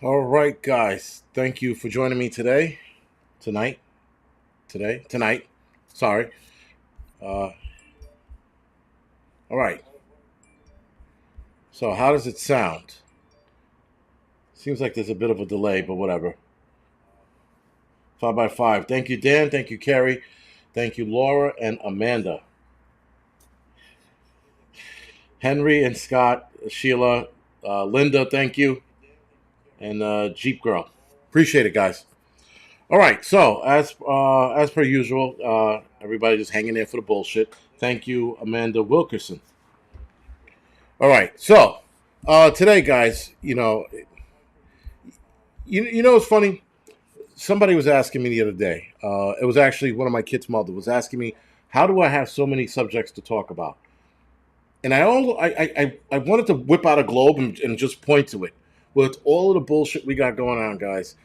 All right, guys. Thank you for joining me today, tonight, tonight. Sorry. Uh, all right. So, how does it sound? Seems like there's a bit of a delay, but whatever. 5 by 5. Thank you, Dan. Thank you, Carrie. Thank you, Laura and Amanda. Henry and Scott, Sheila, Linda. Thank you, and Jeep Girl. Appreciate it, guys. All right. So, as per usual, everybody just hanging there for the bullshit. Thank you, Amanda Wilkerson. All right. So today, guys, you know, it's funny. Somebody was asking me the other day. It was actually one of my kids' mother was asking me, "How do I have so many subjects to talk about?" And I wanted to whip out a globe and just point to it. With all of the bullshit we got going on, guys,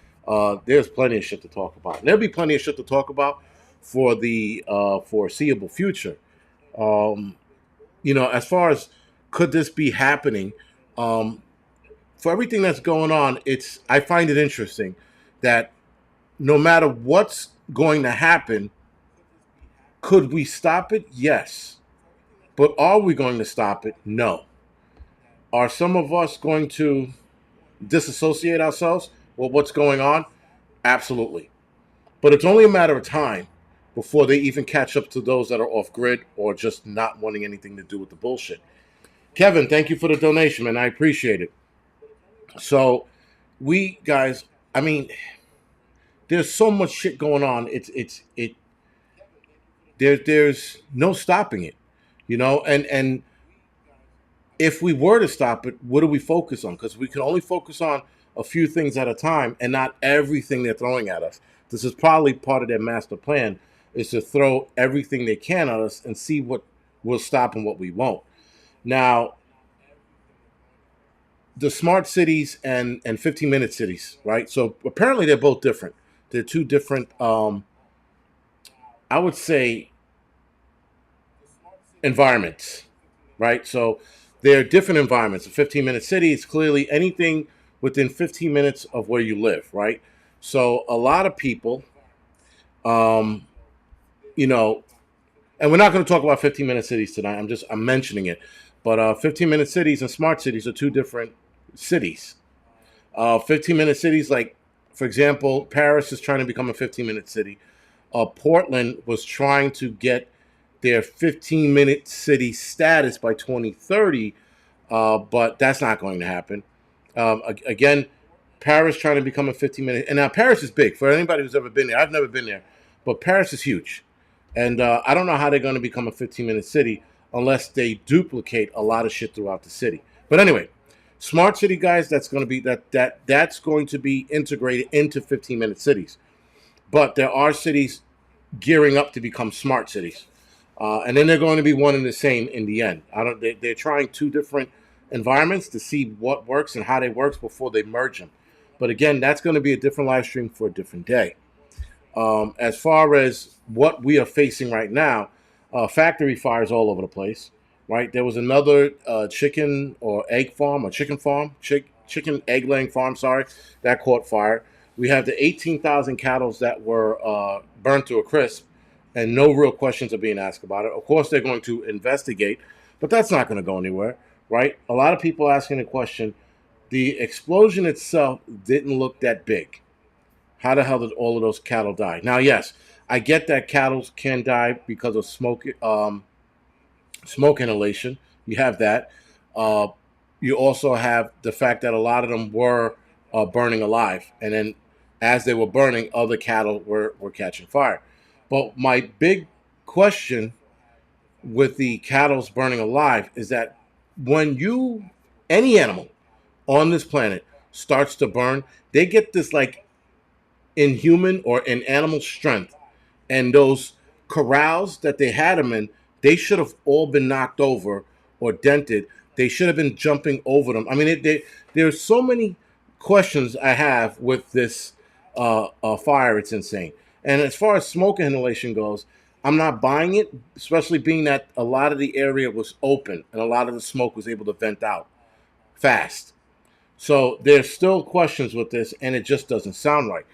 there's plenty of shit to talk about. And there'll be plenty of shit to talk about for the foreseeable future. Um, as far as could this be happening, um, for everything that's going on, I find it interesting that no matter what's going to happen, could we stop it? Yes. But are we going to stop it? No. Are some of us going to disassociate ourselves with what's going on? Absolutely. But it's only a matter of time before they even catch up to those that are off grid or just not wanting anything to do with the bullshit. Kevin, thank you for the donation, man. I appreciate it. So, we guys, I mean, there's so much shit going on. There's no stopping it, and if we were to stop it, what do we focus on? Because we can only focus on a few things at a time and not everything they're throwing at us. This is probably part of their master plan, is to throw everything they can at us and see what will stop and what we won't. Now, the smart cities and 15-minute cities, right? So apparently they're both different. They're two different, I would say, environments, right? So they're different environments. A 15-minute city is clearly anything within 15 minutes of where you live, right? So a lot of people, um, you know, and we're not going to talk about 15-minute cities tonight. I'm mentioning it, but 15-minute cities and smart cities are two different cities. 15-minute cities, like for example, Paris is trying to become a 15-minute city. Portland was trying to get their 15-minute city status by 2030, but that's not going to happen. Again, Paris trying to become a 15-minute, and now Paris is big for anybody who's ever been there. I've never been there, but Paris is huge, and I don't know how they're going to become a 15-minute city unless they duplicate a lot of shit throughout the city. But anyway, smart city guys, that's going to be integrated into 15-minute cities. But there are cities gearing up to become smart cities, and then they're going to be one and the same in the end. I don't. They're trying two different environments to see what works and how they works before they merge them. But again, that's going to be a different live stream for a different day. As far as what we are facing right now, factory fires all over the place. Right, there was another chicken or egg farm or chicken farm, chicken egg laying farm. Sorry, that caught fire. We have the 18,000 cattle that were burned to a crisp, and no real questions are being asked about it. Of course, they're going to investigate, but that's not going to go anywhere, right? A lot of people asking the question: the explosion itself didn't look that big. How the hell did all of those cattle die? Now, yes, I get that cattle can die because of smoke inhalation. You have that. Uh, you also have the fact that a lot of them were burning alive, and then as they were burning, other cattle were catching fire. But my big question with the cattle's burning alive is that when any animal on this planet starts to burn, they get this like inhuman or in animal strength, and those corrals that they had them in, they should have all been knocked over or dented. They should have been jumping over them. I mean, there's so many questions I have with this fire. It's insane. And as far as smoke inhalation goes, I'm not buying it, especially being that a lot of the area was open and a lot of the smoke was able to vent out fast. So there's still questions with this, and it just doesn't sound right.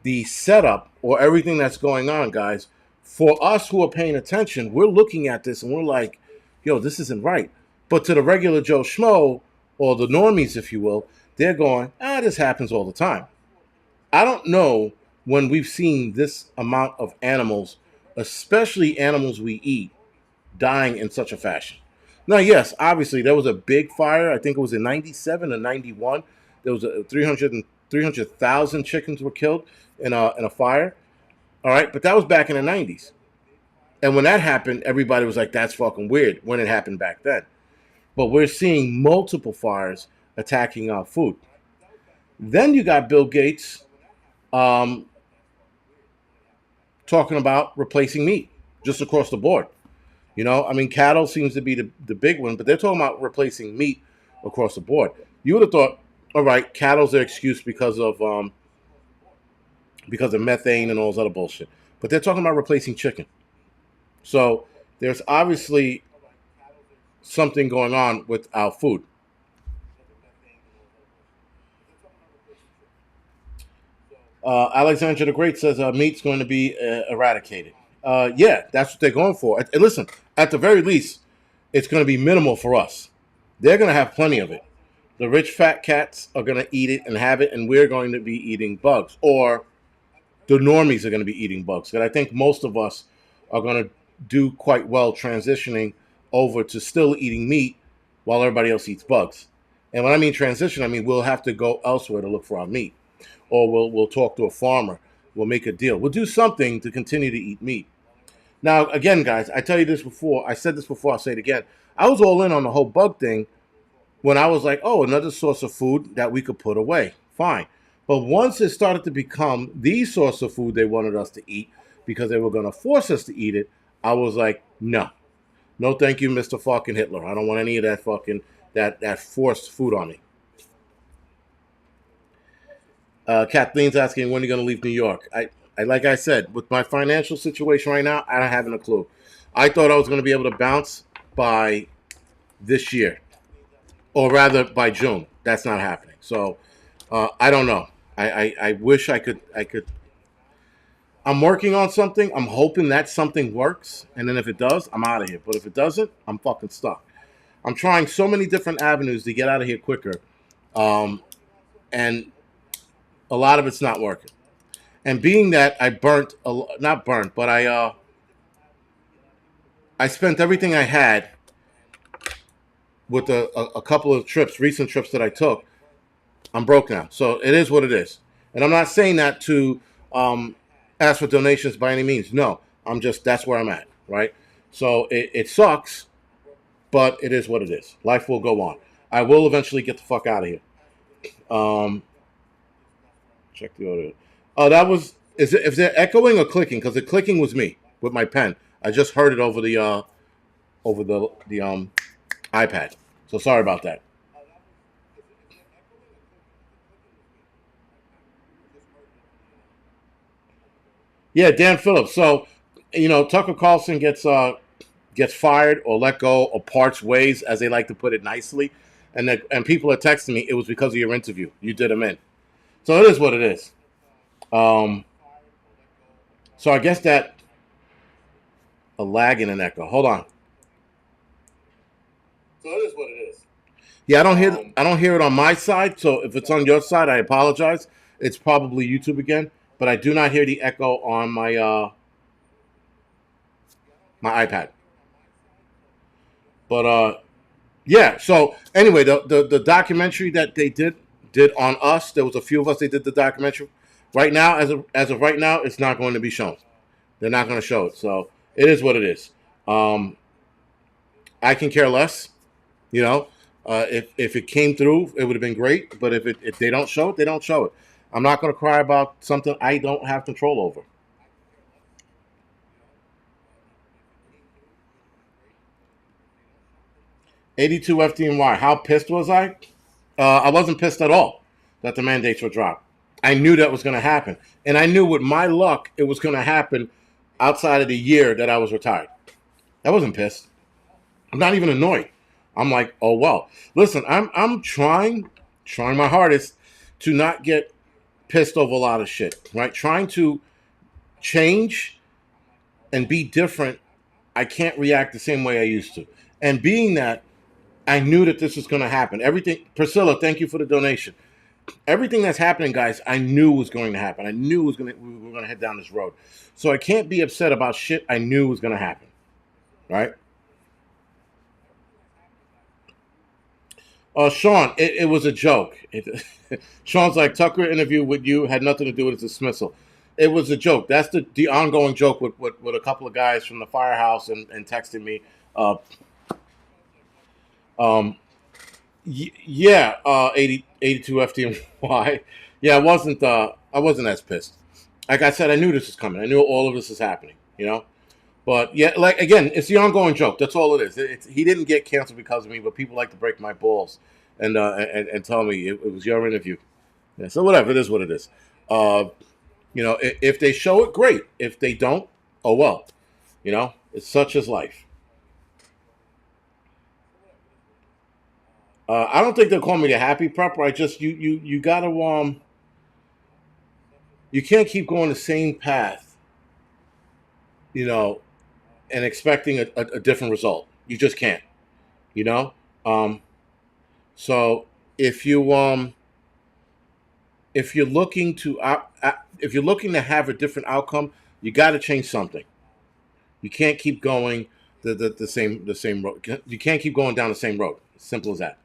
The setup or everything that's going on, guys, for us who are paying attention, we're looking at this and we're like, yo, this isn't right. But to the regular Joe Schmo or the normies, if you will, they're going, this happens all the time. I don't know when we've seen this amount of animals, especially animals we eat, dying in such a fashion. Now, yes, obviously there was a big fire. I think it was in '97 or '91. There was a 300,000 chickens were killed in a fire. All right, but that was back in the '90s. And when that happened, everybody was like, "That's fucking weird." When it happened back then, but we're seeing multiple fires attacking our food. Then you got Bill Gates um, talking about replacing meat just across the board. You know, I mean, cattle seems to be the big one, but they're talking about replacing meat across the board. You would have thought, all right, cattle's their excuse because of methane and all this other bullshit, but they're talking about replacing chicken. So there's obviously something going on with our food. Alexander the Great says meat's going to be eradicated. Yeah, that's what they're going for. And listen, at the very least, it's going to be minimal for us. They're going to have plenty of it. The rich fat cats are going to eat it and have it, and we're going to be eating bugs. Or the normies are going to be eating bugs. And I think most of us are going to do quite well transitioning over to still eating meat while everybody else eats bugs. And when I mean transition, I mean we'll have to go elsewhere to look for our meat, or we'll talk to a farmer. We'll make a deal. We'll do something to continue to eat meat. Now, again, guys, I tell you this before. I said this before. I'll say it again. I was all in on the whole bug thing when I was like, oh, another source of food that we could put away. Fine. But once it started to become the source of food they wanted us to eat because they were going to force us to eat it, I was like, no. No, thank you, Mr. fucking Hitler. I don't want any of that fucking, that forced food on me. Kathleen's asking, when are you going to leave New York? Like I said, with my financial situation right now, I don't have a clue. I thought I was going to be able to bounce by this year, or rather by June. That's not happening. So I don't know. I wish I could. I'm working on something. I'm hoping that something works, and then if it does, I'm out of here. But if it doesn't, I'm fucking stuck. I'm trying so many different avenues to get out of here quicker, and a lot of it's not working. And being that I burnt, not burnt, but I spent everything I had with a couple of trips, recent trips that I took. I'm broke now, so it is what it is. And I'm not saying that to ask for donations by any means. No, I'm just that's where I'm at, right? So it sucks, but it is what it is. Life will go on. I will eventually get the fuck out of here. Check the audio. Oh, that was is there echoing or clicking? Because the clicking was me with my pen. I just heard it over the iPad. So sorry about that. Yeah, Dan Phillips. So, Tucker Carlson gets fired or let go or parts ways, as they like to put it nicely, and people are texting me. It was because of your interview. You did him in. So it is what it is. Um, so I guess that a lag and an echo. Hold on. So it is what it is. Yeah, I don't hear it on my side. So if it's on your side, I apologize. It's probably YouTube again, but I do not hear the echo on my iPad. But yeah. So anyway, the documentary that they did on us. There was a few of us. They did the documentary. Right now, as of right now, it's not going to be shown. They're not going to show it. So it is what it is. Um, I can care less. You know, if it came through, it would have been great. But if they don't show it, they don't show it. I'm not going to cry about something I don't have control over. 82 FDNY. How pissed was I? I wasn't pissed at all that the mandates were dropped. I knew that was going to happen. And I knew with my luck, it was going to happen outside of the year that I was retired. I wasn't pissed. I'm not even annoyed. I'm like, oh well. Listen, I'm trying trying my hardest to not get pissed over a lot of shit, right? Trying to change and be different. I can't react the same way I used to. And being that, I knew that this was going to happen. Everything, Priscilla, thank you for the donation. Everything that's happening, guys, I knew was going to happen. I knew we were going to head down this road. So I can't be upset about shit I knew was going to happen, right? Sean, it was a joke. Sean's like, Tucker interview with you had nothing to do with his dismissal. It was a joke. That's the ongoing joke with a couple of guys from the firehouse and texting me. Uh, um, yeah, 82 FDMY. Yeah, I wasn't as pissed. Like I said, I knew this was coming. I knew all of this is happening, you know? But yeah, like again, it's the ongoing joke. That's all it is. He didn't get canceled because of me, but people like to break my balls and tell me it was your interview. Yeah, so whatever, it is what it is. Uh, if they show it, great. If they don't, oh well. It's such as life. I don't think they'll call me the happy prepper. I just you gotta you can't keep going the same path, you know, and expecting a different result. You just can't, you know. Um, so if you if you're looking to if you're looking to have a different outcome, you got to change something. You can't keep going the same road. You can't keep going down the same road. Simple as that.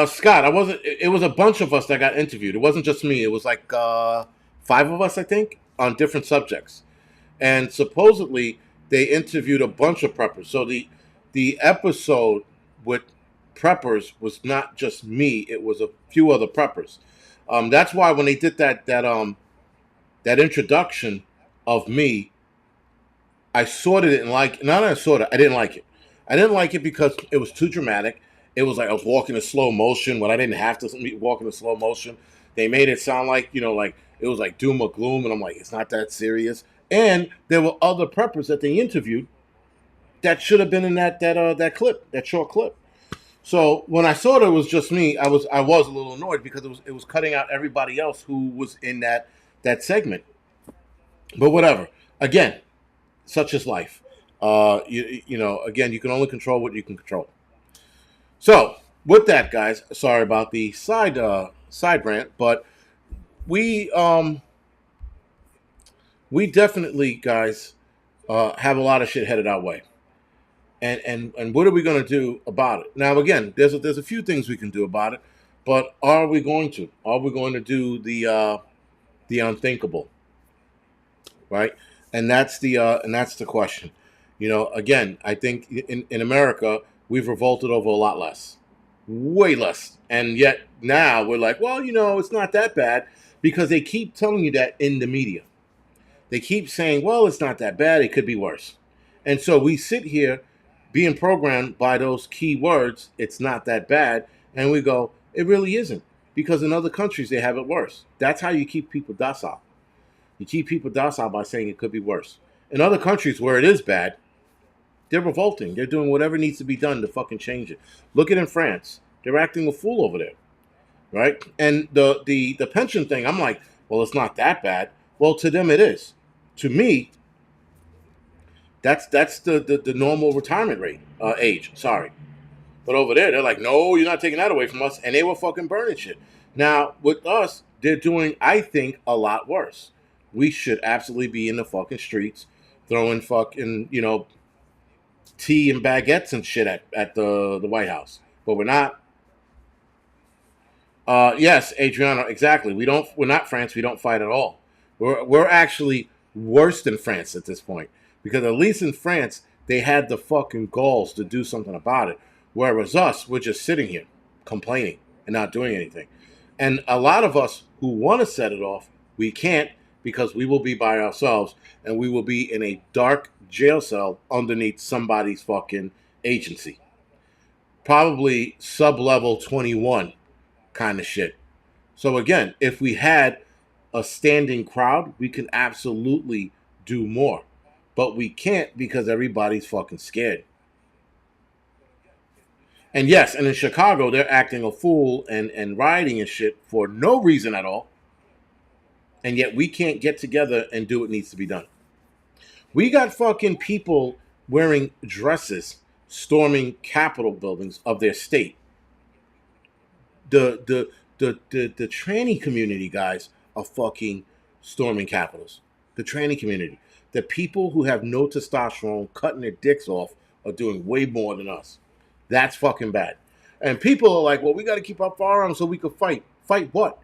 Scott, I wasn't. It was a bunch of us that got interviewed. It wasn't just me. It was like five of us, I think, on different subjects. And supposedly they interviewed a bunch of preppers. So the episode with preppers was not just me; it was a few other preppers. That's why when they did that introduction of me, I sort of didn't like. Not I sort of. I didn't like it. I didn't like it because it was too dramatic. It was like I was walking in slow motion when I didn't have to walk in slow motion. They made it sound like like it was like doom or gloom, and I'm like, it's not that serious. And there were other preppers that they interviewed that should have been in that clip, that short clip. So when I saw that it was just me, I was a little annoyed because it was cutting out everybody else who was in that segment. But whatever. Again, such is life. Again, you can only control what you can control. So with that, guys, sorry about the side rant, but we we definitely, guys, have a lot of shit headed our way. And what are we going to do about it? Now, again, there's a few things we can do about it, but are we going to? Are we going to do the unthinkable? Right? And that's the question. Again, I think in America we've revolted over a lot less, way less, and yet now we're like, well, it's not that bad because they keep telling you that in the media. They keep saying, well, it's not that bad. It could be worse. And so we sit here being programmed by those key words, it's not that bad. And we go, it really isn't. Because in other countries, they have it worse. That's how you keep people docile. You keep people docile by saying it could be worse. In other countries where it is bad, they're revolting. They're doing whatever needs to be done to fucking change it. Look at in France. They're acting a fool over there. Right? And the pension thing, I'm like, well, it's not that bad. Well, to them it is. To me, that's the normal retirement rate age. Sorry, but over there they're like, no, you're not taking that away from us, and they were fucking burning shit. Now with us, they're doing, I think, a lot worse. We should absolutely be in the fucking streets, throwing fucking tea and baguettes and shit at the White House, but we're not. Yes, Adriano, exactly. We're not France. We don't fight at all. We're actually worse than France at this point because at least in France they had the fucking galls to do something about it, whereas us, we're just sitting here complaining and not doing anything. And a lot of us who want to set it off, we can't because we will be by ourselves and we will be in a dark jail cell underneath somebody's fucking agency, probably sub level 21 kind of shit. So again, if we had a standing crowd, we can absolutely do more. But we can't because everybody's fucking scared. And yes, and in Chicago, they're acting a fool and rioting and shit for no reason at all. And yet we can't get together and do what needs to be done. We got fucking people wearing dresses storming Capitol buildings of their state. The tranny community guys are fucking storming capitals. The tranny community. The people who have no testosterone cutting their dicks off are doing way more than us. That's fucking bad. And people are like, well, we got to keep our firearms so we can fight. Fight what?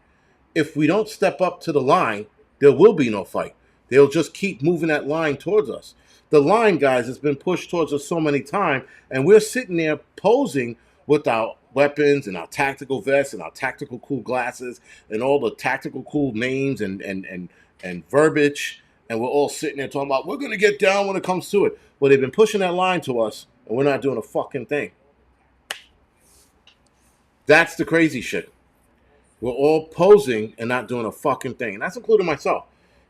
If we don't step up to the line, there will be no fight. They'll just keep moving that line towards us. The line, guys, has been pushed towards us so many times, and we're sitting there posing with our weapons and our tactical vests and our tactical cool glasses and all the tactical cool names and verbiage, and we're all sitting there talking about we're gonna get down when it comes to it. Well, they've been pushing that line to us, and we're not doing a fucking thing. That's the crazy shit. We're all posing and not doing a fucking thing. And that's including myself.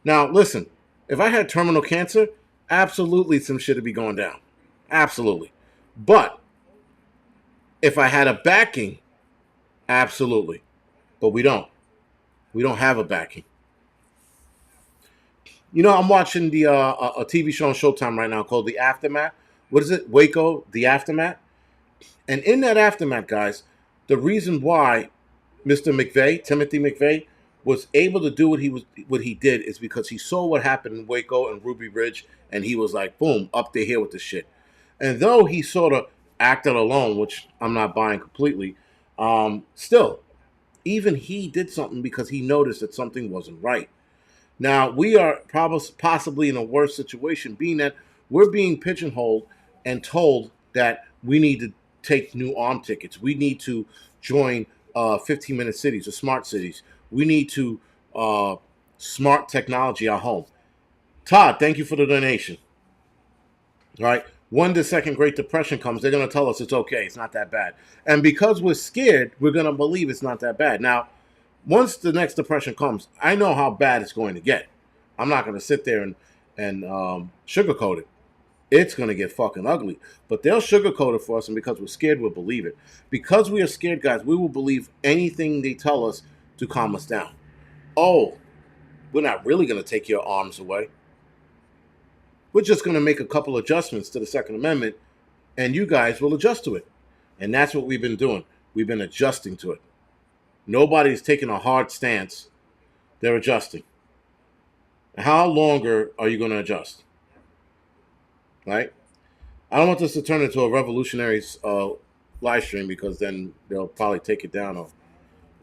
Now, listen, if I had terminal cancer, absolutely some shit would be going down. Absolutely. But if I had a backing, absolutely. But we don't. We don't have a backing. You know, I'm watching a TV show on Showtime right now called The Aftermath. What is it? Waco, The Aftermath. And in that aftermath, guys, the reason why Mr. McVeigh, Timothy McVeigh, was able to do what he did is because he saw what happened in Waco and Ruby Ridge, and he was like, boom, up to here with the shit. And though he sort of acted alone, which I'm not buying completely, still, even he did something because he noticed that something wasn't right. Now, we are possibly in a worse situation, being that we're being pigeonholed and told that we need to take new arm tickets. We need to join 15-minute cities or smart cities. We need to smart technology our home. Todd, thank you for the donation. All right. When the second Great Depression comes, they're going to tell us it's okay. It's not that bad. And because we're scared, we're going to believe it's not that bad. Now, once the next depression comes, I know how bad it's going to get. I'm not going to sit there and sugarcoat it. It's going to get fucking ugly. But they'll sugarcoat it for us, and because we're scared, we'll believe it. Because we are scared, guys, we will believe anything they tell us to calm us down. Oh, we're not really going to take your arms away. We're just going to make a couple adjustments to the Second Amendment, and you guys will adjust to it. And that's what we've been doing. We've been adjusting to it. Nobody's taking a hard stance. They're adjusting. How longer are you going to adjust? Right? I don't want this to turn into a revolutionary live stream because then they'll probably take it down. Or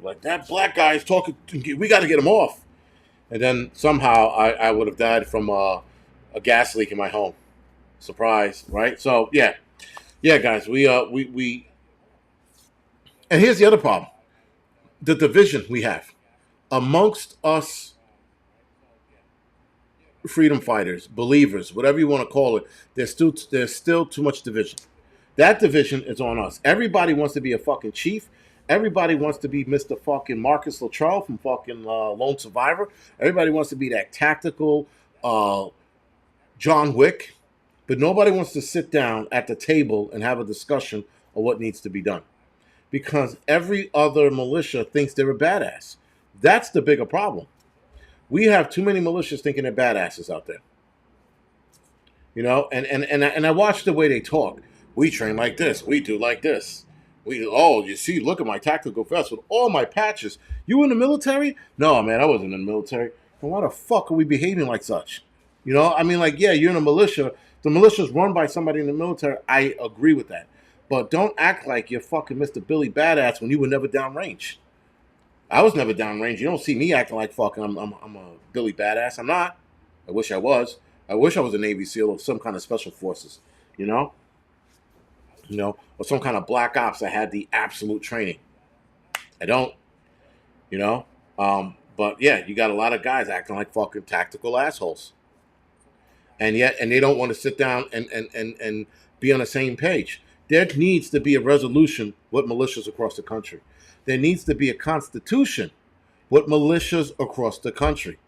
like, that black guy is talking. We got to get him off. And then somehow I would have died from a gas leak in my home. Surprise, right? So yeah, guys, we and here's the other problem: the division we have amongst us freedom fighters, believers, whatever you want to call it. There's still too much division. That division is on us. Everybody wants to be a fucking chief. Everybody wants to be Mr. fucking Marcus Luttrell from fucking Lone Survivor. Everybody wants to be that tactical John Wick. But nobody wants to sit down at the table and have a discussion of what needs to be done. Because every other militia thinks they're a badass. That's the bigger problem. We have too many militias thinking they're badasses out there. You know, and I watch the way they talk. We train like this. We do like this. You see, look at my tactical vest with all my patches. You in the military? No, man, I wasn't in the military. Then why the fuck are we behaving like such? You know, I mean, like, yeah, you're in a militia. The militia's run by somebody in the military. I agree with that. But don't act like you're fucking Mr. Billy Badass when you were never downrange. I was never downrange. You don't see me acting like fucking I'm a Billy Badass. I'm not. I wish I was. I wish I was a Navy SEAL or some kind of special forces, you know, or some kind of black ops that had the absolute training. I don't, you know. But yeah, you got a lot of guys acting like fucking tactical assholes, and they don't want to sit down and be on the same page. There needs to be a resolution with militias across the country. There needs to be a constitution with militias across the country.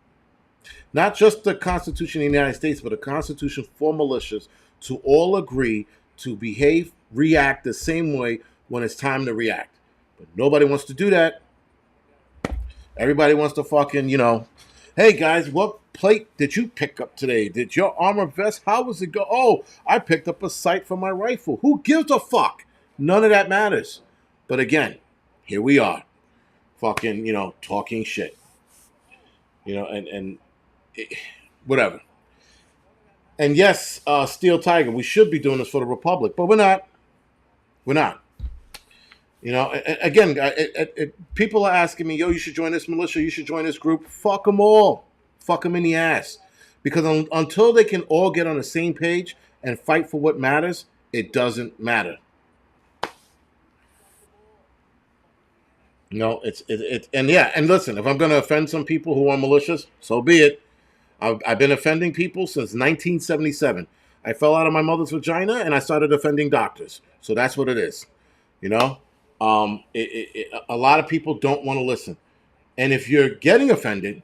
Not just the Constitution of the United States, but a constitution for militias to all agree to behave, react the same way when it's time to react. But nobody wants to do that. Everybody wants to fucking, hey guys, what plate did you pick up today? Did your armor vest, how was it go? Oh, I picked up a sight for my rifle. Who gives a fuck? None of that matters. But again, here we are, fucking, talking shit. And whatever. And yes, Steel Tiger, we should be doing this for the Republic, but we're not. We're not. Again, people are asking me, yo, you should join this militia, you should join this group. Fuck them all. Fuck them in the ass. Because until they can all get on the same page and fight for what matters, it doesn't matter. And listen, if I'm going to offend some people who are malicious, so be it. I've been offending people since 1977. I fell out of my mother's vagina and I started offending doctors. So that's what it is. A lot of people don't want to listen. And if you're getting offended,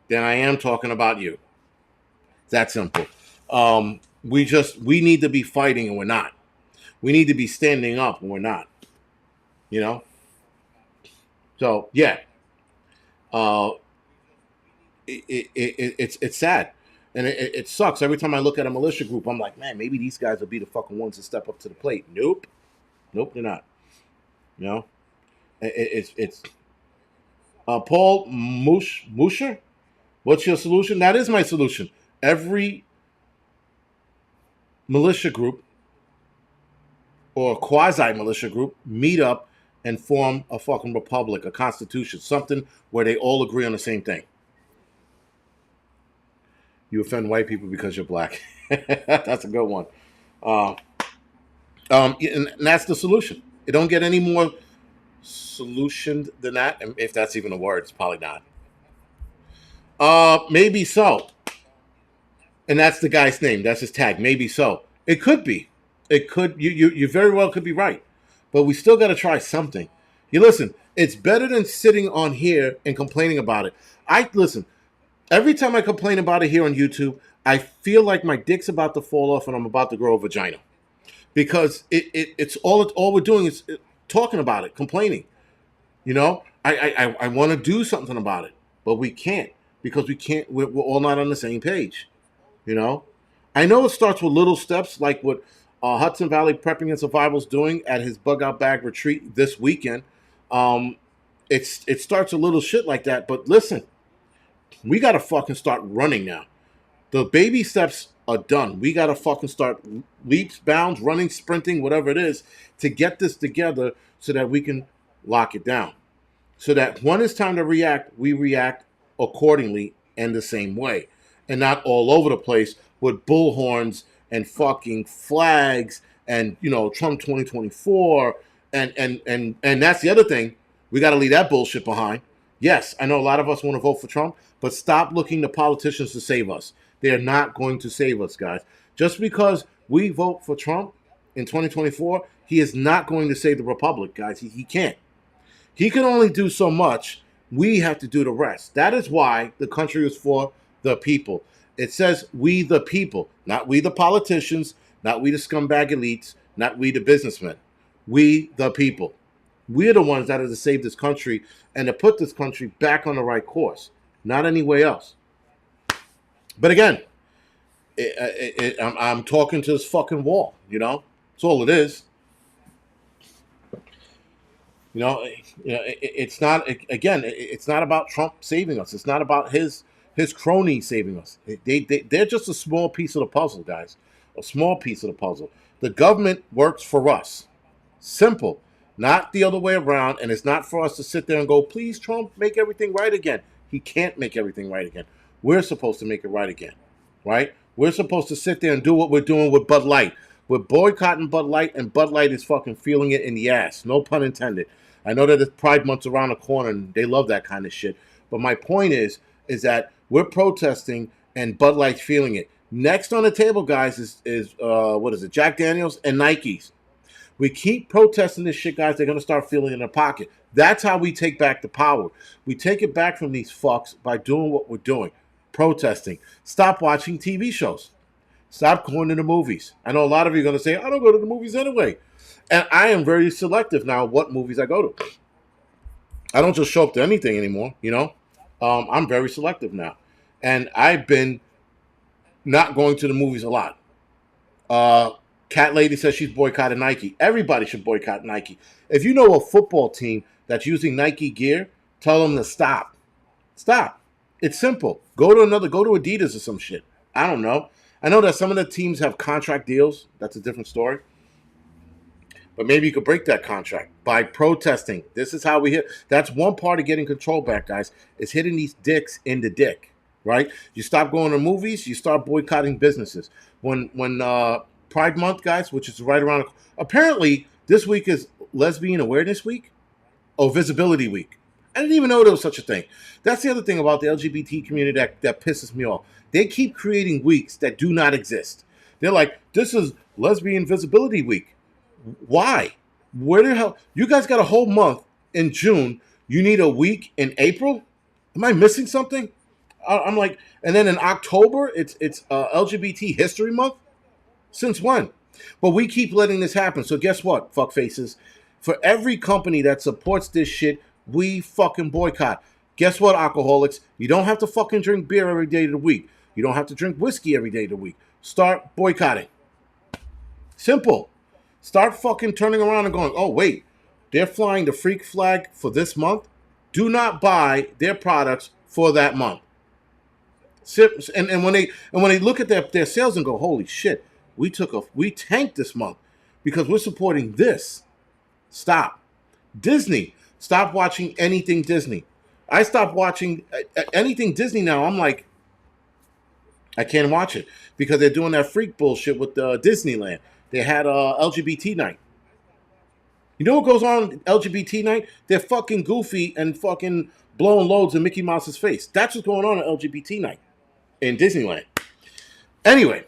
then I am talking about you. It's that simple. We need to be fighting and we're not. We need to be standing up and we're not. So, yeah. It's sad. And it sucks. Every time I look at a militia group, I'm like, man, maybe these guys will be the fucking ones to step up to the plate. Nope, they're not. It's Paul Musher. What's your solution? That is my solution. Every militia group or quasi militia group meet up and form a fucking republic, a constitution, something where they all agree on the same thing. You offend white people because you're black. That's a good one. And that's the solution. It don't get any more solutioned than that. And if that's even a word, it's probably not. Maybe so. And that's the guy's name. That's his tag. Maybe so. It could be. It could. You very well could be right. But we still got to try something. You listen. It's better than sitting on here and complaining about it. Listen. Every time I complain about it here on YouTube, I feel like my dick's about to fall off and I'm about to grow a vagina. Because it's all we're doing is talking about it, complaining. I want to do something about it, but we can't because we're all not on the same page. I know it starts with little steps like what Hudson Valley Prepping and Survival's doing at his Bug Out Bag retreat this weekend. It starts a little shit like that, but listen, we got to fucking start running now. The baby steps are done. We got to fucking start leaps, bounds, running, sprinting, whatever it is, to get this together so that we can lock it down. So that when it's time to react, we react accordingly and the same way. And not all over the place with bullhorns and fucking flags and, Trump 2024. And that's the other thing. We got to leave that bullshit behind. Yes, I know a lot of us want to vote for Trump, but stop looking to politicians to save us. They are not going to save us, guys. Just because we vote for Trump in 2024, he is not going to save the Republic, guys. He can't. He can only do so much. We have to do the rest. That is why the country is for the people. It says we the people, not we the politicians, not we the scumbag elites, not we the businessmen. We the people. We're the ones that are to save this country and to put this country back on the right course, not anywhere else. But again, I'm talking to this fucking wall, That's all it is. It's not, again, it's not about Trump saving us. It's not about his cronies saving us. They're just a small piece of the puzzle, guys. A small piece of the puzzle. The government works for us. Simple. Not the other way around, and it's not for us to sit there and go, please, Trump, make everything right again. He can't make everything right again. We're supposed to make it right again, right? We're supposed to sit there and do what we're doing with Bud Light. We're boycotting Bud Light, and Bud Light is fucking feeling it in the ass. No pun intended. I know that it's Pride Month's around the corner, and they love that kind of shit. But my point is that we're protesting, and Bud Light's feeling it. Next on the table, guys, is what is it? Jack Daniels and Nikes. We keep protesting this shit, guys. They're going to start feeling it in their pocket. That's how we take back the power. We take it back from these fucks by doing what we're doing. Protesting. Stop watching TV shows. Stop going to the movies. I know a lot of you are going to say, I don't go to the movies anyway. And I am very selective now what movies I go to. I don't just show up to anything anymore, you know? I'm very selective now. And I've been not going to the movies a lot. Uh, Cat Lady says she's boycotted Nike. Everybody should boycott Nike. If you know a football team that's using Nike gear, tell them to stop. Stop. It's simple. Go to Adidas or some shit. I don't know. I know that some of the teams have contract deals. That's a different story. But maybe you could break that contract by protesting. This is how we hit. That's one part of getting control back, guys, is hitting these dicks in the dick, right? You stop going to movies, you start boycotting businesses. When Pride Month, guys, which is right around, apparently this week is Lesbian Awareness Week or Visibility Week. I didn't even know there was such a thing. That's the other thing about the LGBT community that pisses me off. They keep creating weeks that do not exist. They're like, this is Lesbian Visibility Week. Why? Where the hell? You guys got a whole month in June. You need a week in April? Am I missing something? I'm like, and then in October, it's LGBT History Month? Since when? But we keep letting this happen. So guess what, fuck faces? For every company that supports this shit, we fucking boycott. Guess what, alcoholics? You don't have to fucking drink beer every day of the week. You don't have to drink whiskey every day of the week. Start boycotting. Simple. Start fucking turning around and going, oh, wait, they're flying the freak flag for this month? Do not buy their products for that month. And when they look at their sales and go, holy shit, we tanked this month because we're supporting this. Stop. Disney. Stop watching anything Disney. I stopped watching anything Disney now. I'm like, I can't watch it because they're doing that freak bullshit with Disneyland. They had LGBT night. You know what goes on LGBT night? They're fucking goofy and fucking blowing loads in Mickey Mouse's face. That's what's going on at LGBT night in Disneyland. Anyway,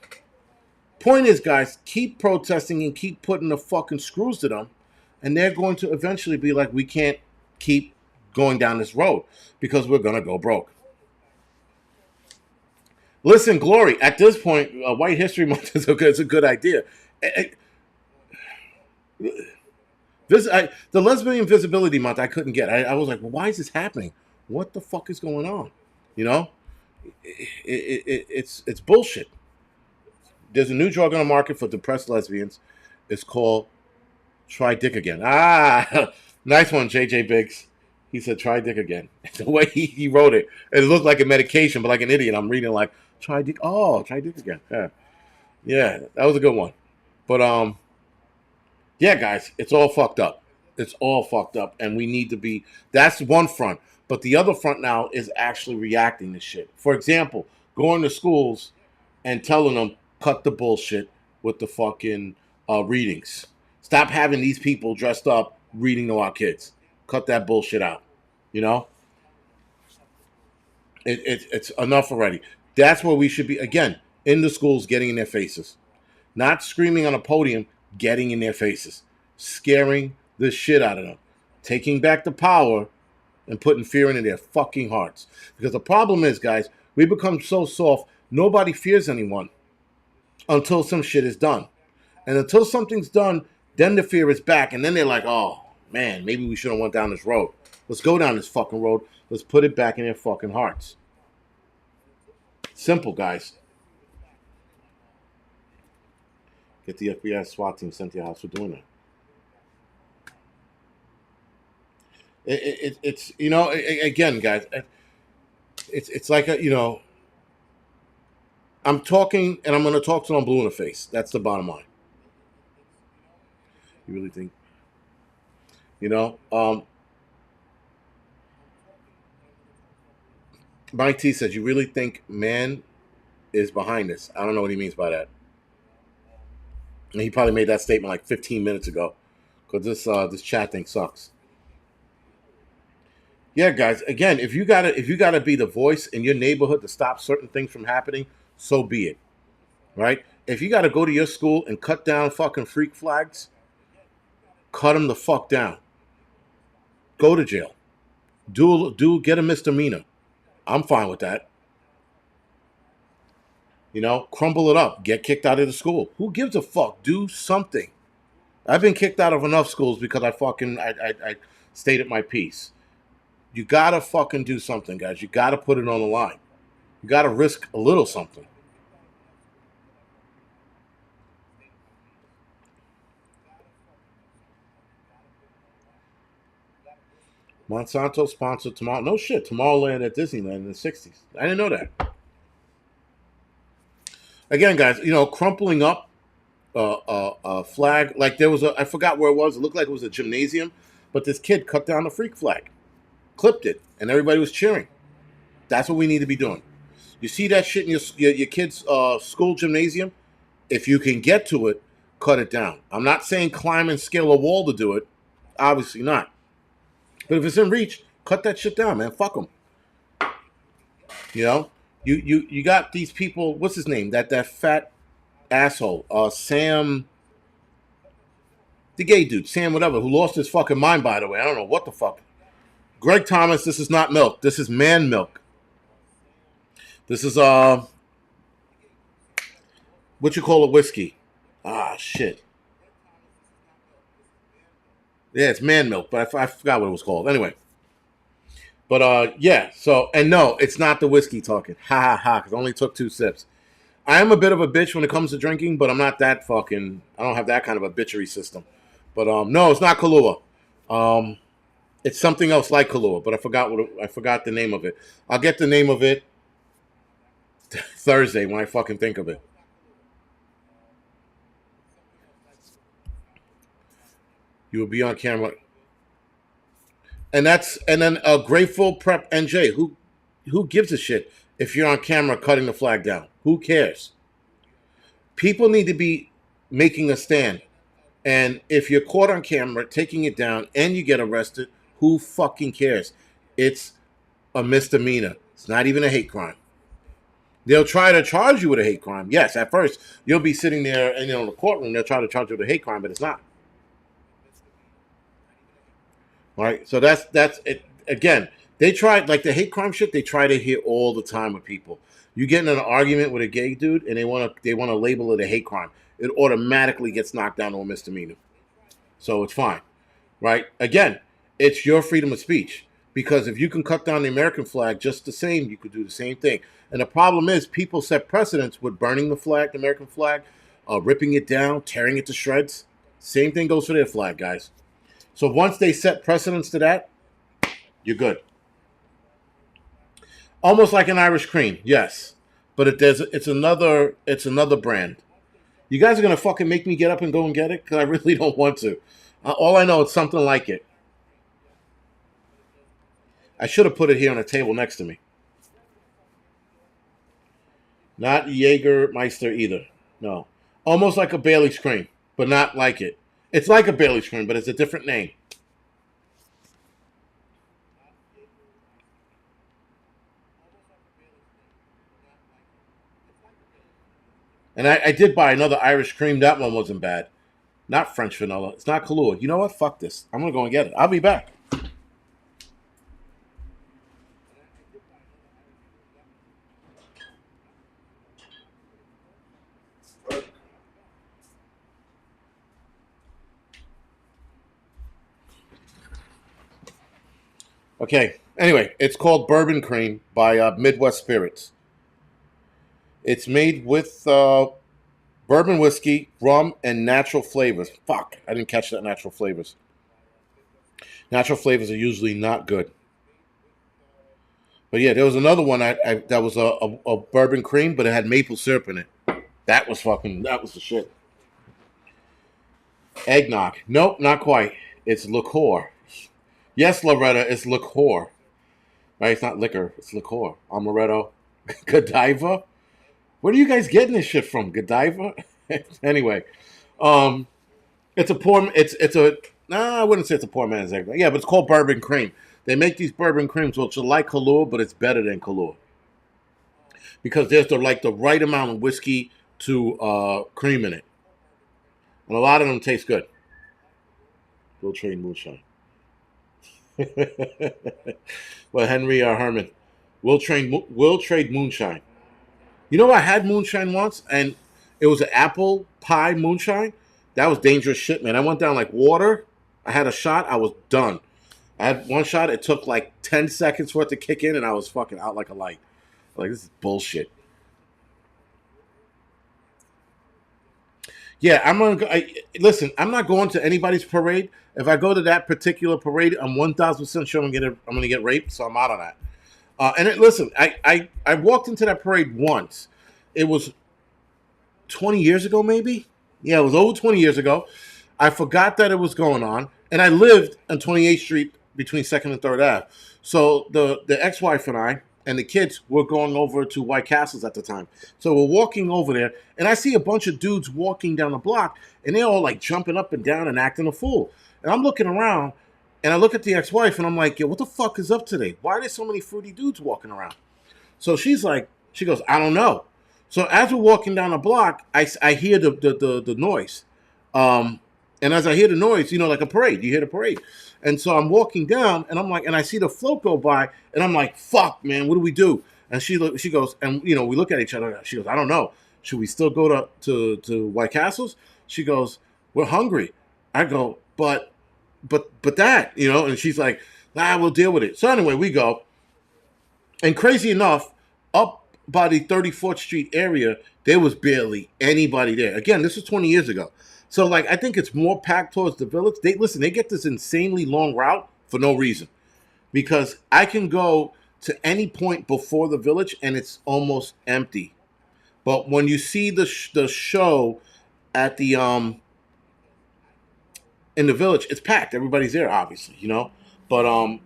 point is, guys, keep protesting and keep putting the fucking screws to them, and they're going to eventually be like, we can't keep going down this road because we're going to go broke. Listen, Glory, at this point, White History Month is a good idea. The Lesbian Visibility Month, I couldn't get. I was like, well, why is this happening? What the fuck is going on? You know, it's bullshit. There's a new drug on the market for depressed lesbians. It's called Try Dick Again. Ah, nice one, JJ Biggs. He said, try Dick Again. The way he wrote it, it looked like a medication, but like an idiot. I'm reading like, try Dick. Oh, try Dick Again. Yeah, that was a good one. But yeah, guys, it's all fucked up. It's all fucked up, and we need to be. That's one front, but the other front now is actually reacting to shit. For example, going to schools and telling them cut the bullshit with the fucking readings. Stop having these people dressed up reading to our kids. Cut that bullshit out. You know, it's enough already. That's where we should be again in the schools, getting in their faces. Not screaming on a podium, getting in their faces, scaring the shit out of them, taking back the power and putting fear into their fucking hearts. Because the problem is, guys, we become so soft, nobody fears anyone until some shit is done. And until something's done, then the fear is back. And then they're like, oh, man, maybe we shouldn't have went down this road. Let's go down this fucking road. Let's put it back in their fucking hearts. Simple, guys. Get the FBI SWAT team sent to your house for doing that. It's you know, again, guys, it's like a, you know, I'm talking and I'm going to talk till I'm blue in the face. That's the bottom line. You really think, you know? Mike T says, you really think man is behind this? I don't know what he means by that. And he probably made that statement like 15 minutes ago, because this chat thing sucks. Yeah, guys. Again, if you gotta be the voice in your neighborhood to stop certain things from happening, so be it. Right? If you gotta go to your school and cut down fucking freak flags, cut them the fuck down. Go to jail. Get a misdemeanor. I'm fine with that. You know, crumble it up. Get kicked out of the school. Who gives a fuck? Do something. I've been kicked out of enough schools because I stated my piece. You gotta fucking do something, guys. You gotta put it on the line. You gotta risk a little something. Monsanto sponsored tomorrow. No shit, Tomorrowland at Disneyland in the '60s. I didn't know that. Again, guys, crumpling up a flag. Like there was I forgot where it was. It looked like it was a gymnasium, but this kid cut down the freak flag, clipped it, and everybody was cheering. That's what we need to be doing. You see that shit in your kid's school gymnasium? If you can get to it, cut it down. I'm not saying climb and scale a wall to do it. Obviously not. But if it's in reach, cut that shit down, man. Fuck them. You know, you got these people. What's his name? That fat asshole, Sam, the gay dude, Sam, whatever, who lost his fucking mind. By the way, I don't know what the fuck. Greg Thomas, this is not milk. This is man milk. This is what you call a whiskey. Ah, shit. Yeah, it's man milk, but I forgot what it was called. Anyway, but yeah. So and no, it's not the whiskey talking. Ha ha ha! Because I only took 2 sips. I am a bit of a bitch when it comes to drinking, but I'm not that fucking. I don't have that kind of a bitchery system. But no, it's not Kahlua. Um, it's something else like Kahlua, but I forgot the name of it. I'll get the name of it Thursday when I fucking think of it. You will be on camera, and then a grateful prep NJ. Who gives a shit if you're on camera cutting the flag down? Who cares? People need to be making a stand. And if you're caught on camera taking it down and you get arrested, who fucking cares? It's a misdemeanor. It's not even a hate crime. They'll try to charge you with a hate crime. Yes, at first you'll be sitting there and in the courtroom. They'll try to charge you with a hate crime, but it's not. All right. So that's it. Again, they try like the hate crime shit. They try to hit all the time with people. You get in an argument with a gay dude, and they want to label it a hate crime. It automatically gets knocked down to a misdemeanor. So it's fine, right? Again, it's your freedom of speech because if you can cut down the American flag just the same, you could do the same thing. And the problem is, people set precedents with burning the flag, the American flag, ripping it down, tearing it to shreds. Same thing goes for their flag, guys. So once they set precedents to that, you're good. Almost like an Irish cream, yes, but it's another brand. You guys are gonna fucking make me get up and go and get it because I really don't want to. All I know is something like it. I should have put it here on the table next to me. Not Jägermeister either. No, almost like a Bailey's cream, but not like it. It's like a Bailey's cream, but it's a different name. And I did buy another Irish cream. That one wasn't bad. Not French vanilla. It's not Kahlua. You know what? Fuck this. I'm gonna go and get it. I'll be back. Okay. Anyway, it's called Bourbon Cream by Midwest Spirits. It's made with bourbon whiskey, rum, and natural flavors. Fuck, I didn't catch that natural flavors. Natural flavors are usually not good. But yeah, there was another one that was a bourbon cream, but it had maple syrup in it. That was the shit. Eggnog. Nope, not quite. It's liqueur. Yes, Loretta, it's liqueur. Right? It's not liquor, it's liqueur. Amaretto. Godiva? Where are you guys getting this shit from? Godiva? Anyway, um, it's a poor. It's a. Nah, I wouldn't say it's a poor man's egg. Yeah, but it's called bourbon cream. They make these bourbon creams which are like Kahlua, but it's better than Kahlua because there's the right amount of whiskey to cream in it, and a lot of them taste good. We'll trade moonshine. Well, Henry Herman, we'll trade moonshine. You know, I had moonshine once, and it was an apple pie moonshine, That was dangerous shit, man. I went down like water. I had a shot. I was done. I had one shot. It took like 10 seconds for it to kick in, and I was fucking out like a light. Like, this is bullshit. Yeah, I'm gonna go. Listen, I'm not going to anybody's parade. If I go to that particular parade, I'm 1,000% sure I'm gonna get raped. So I'm out on that. Listen, I walked into that parade once. It was 20 years ago, maybe. Yeah, it was over 20 years ago. I forgot that it was going on, and I lived on 28th Street between Second and Third Ave. So the ex-wife and I and the kids were going over to White Castles at the time. So we're walking over there, and I see a bunch of dudes walking down the block, and they're all like jumping up and down and acting a fool. And I'm looking around, and I look at the ex-wife, and I'm like, "Yo, what the fuck is up today? Why are there so many fruity dudes walking around?" So she's like, she goes, "I don't know." So as we're walking down the block, I hear the noise. Um, and as I hear the noise, like a parade, you hear the parade. And so I'm walking down, and I'm like, and I see the float go by, and I'm like, "Fuck, man, what do we do?" And she goes, and we look at each other. She goes, "I don't know. Should we still go to White Castles?" She goes, "We're hungry." I go, but that, and she's like, "Nah, we'll deal with it." So anyway, we go. And crazy enough, up by the 34th Street area, there was barely anybody there. Again, this was 20 years ago. So, like, I think it's more packed towards the village. They get this insanely long route for no reason. Because I can go to any point before the village and it's almost empty. But when you see the show at the in the village, it's packed. Everybody's there, obviously. But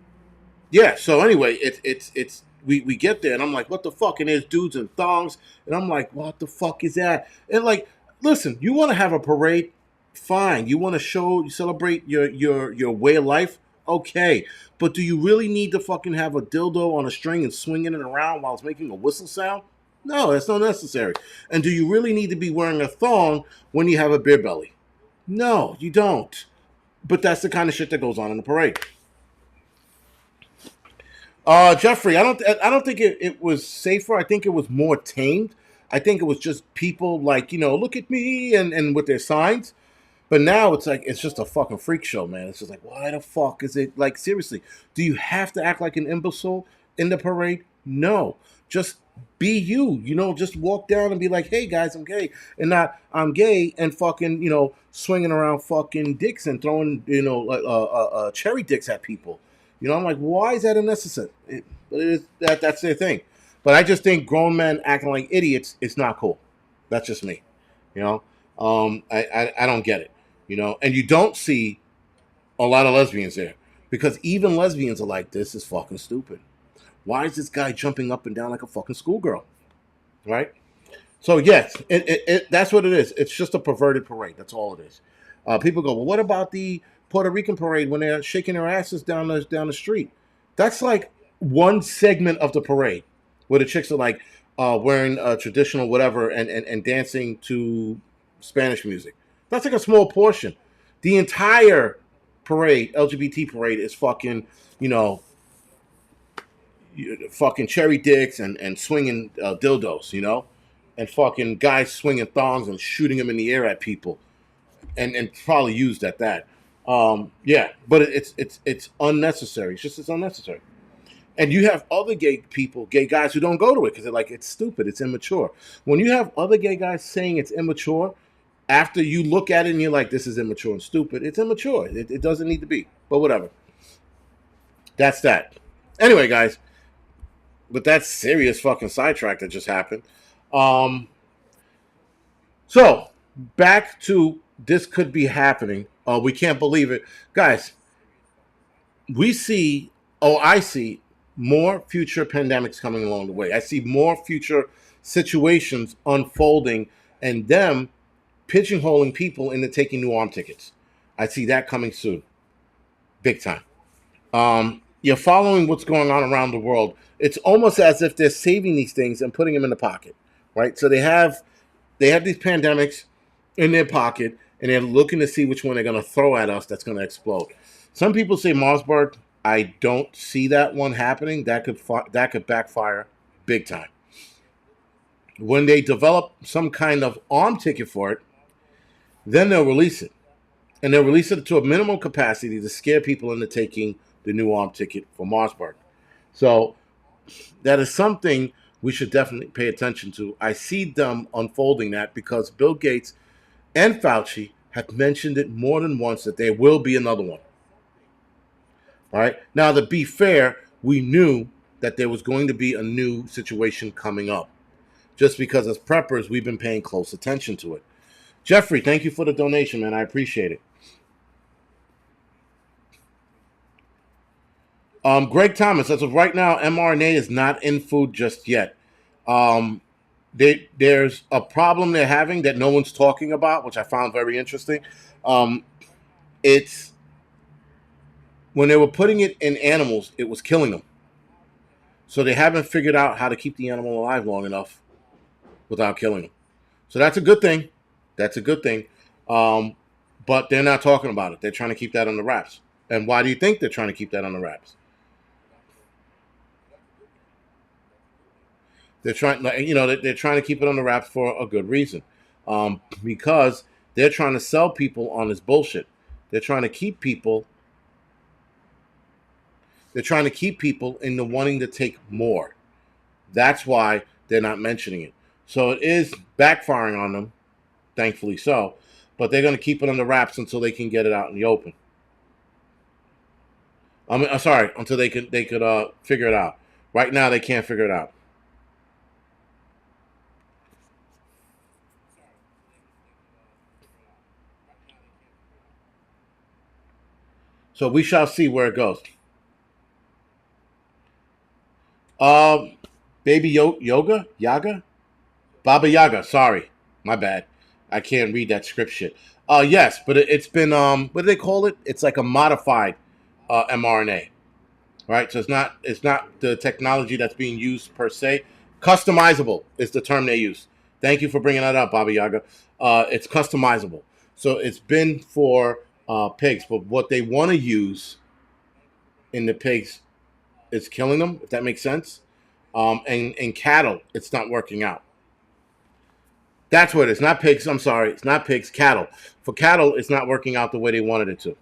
yeah, so anyway, it's we get there, and I'm like, "What the fuck?" And there's dudes in thongs, and I'm like, "What the fuck is that?" And like, listen, you want to have a parade, fine. You want to celebrate your way of life, okay. But do you really need to fucking have a dildo on a string and swinging it around while it's making a whistle sound? No, that's not necessary. And do you really need to be wearing a thong when you have a beer belly? No, you don't. But that's the kind of shit that goes on in the parade. Jeffrey, I don't think it was safer. I think it was more tamed. I think it was just people like, look at me and with their signs. But now it's like it's just a fucking freak show, man. It's just like, why the fuck is it like, seriously? Do you have to act like an imbecile in the parade? No. Just be you. Just walk down and be like, "Hey guys, I'm gay," and not "I'm gay" and fucking swinging around fucking dicks and throwing like cherry dicks at people. I'm like, why is that unnecessary? But it is that's their thing. But I just think grown men acting like idiots is not cool. That's just me. You know, I don't get it. And you don't see a lot of lesbians there because even lesbians are like, "This is fucking stupid. Why is this guy jumping up and down like a fucking schoolgirl?" Right? So yes, that's what it is. It's just a perverted parade. That's all it is. People go, "Well, what about the Puerto Rican parade when they're shaking their asses down the street?" That's like one segment of the parade where the chicks are like wearing traditional whatever and dancing to Spanish music. That's like a small portion. The entire parade, LGBT parade, is fucking you know fucking cherry dicks and swinging dildos, and fucking guys swinging thongs and shooting them in the air at people, and probably used at that. Yeah, but it's unnecessary. It's unnecessary. And you have other gay guys who don't go to it because they're like, "It's stupid, it's immature." When you have other gay guys saying it's immature, after you look at it and you're like, "This is immature and stupid," it's immature. It doesn't need to be. But whatever. That's that. Anyway, guys, with that serious fucking sidetrack that just happened. Um, so back to this could be happening. We can't believe it, guys. We see, I see more future pandemics coming along the way. I see more future situations unfolding and them pigeonholing people into taking new arm tickets. I see that coming soon, big time. You're following what's going on around the world. It's almost as if they're saving these things and putting them in the pocket, right? So they have these pandemics in their pocket, and they're looking to see which one they're going to throw at us that's going to explode. Some people say Mossberg. I don't see that one happening. That could backfire big time. When they develop some kind of arm ticket for it, Then they'll release it. And they'll release it to a minimum capacity to scare people into taking the new arm ticket for Marsburg. So that is something we should definitely pay attention to. I see them unfolding that because Bill Gates and Fauci have mentioned it more than once that there will be another one. All right. Now, to be fair, we knew that there was going to be a new situation coming up. Just because as preppers, we've been paying close attention to it. Jeffrey, thank you for the donation, man. I appreciate it. Greg Thomas, as of right now, mRNA is not in food just yet. Um, there's a problem they're having that no one's talking about, which I found very interesting. Um, it's when they were putting it in animals, it was killing them. So they haven't figured out how to keep the animal alive long enough without killing them. So that's a good thing. That's a good thing. Um, but they're not talking about it. They're trying to keep that on the wraps. And why do you think they're trying to keep that on the wraps? They're trying, they're trying to keep it on the wraps for a good reason, because they're trying to sell people on this bullshit. They're trying to keep people. They're trying to keep people into wanting to take more. That's why they're not mentioning it. So it is backfiring on them, thankfully so. But they're going to keep it on the wraps until they can get it out in the open. I mean, sorry, until they could figure it out. Right now, they can't figure it out. So we shall see where it goes. Um, Baby Yoga, Yaga, Baba Yaga. Sorry, my bad. I can't read that script shit. Yes, but it's been what do they call it? It's like a modified mRNA, right? So it's not the technology that's being used per se. Customizable is the term they use. Thank you for bringing that up, Baba Yaga. It's customizable. So it's been for pigs, but what they want to use in the pigs is killing them. If that makes sense. And cattle, it's not working out. That's what it is. Not pigs. I'm sorry. It's not pigs. Cattle. For cattle, it's not working out the way they wanted it to.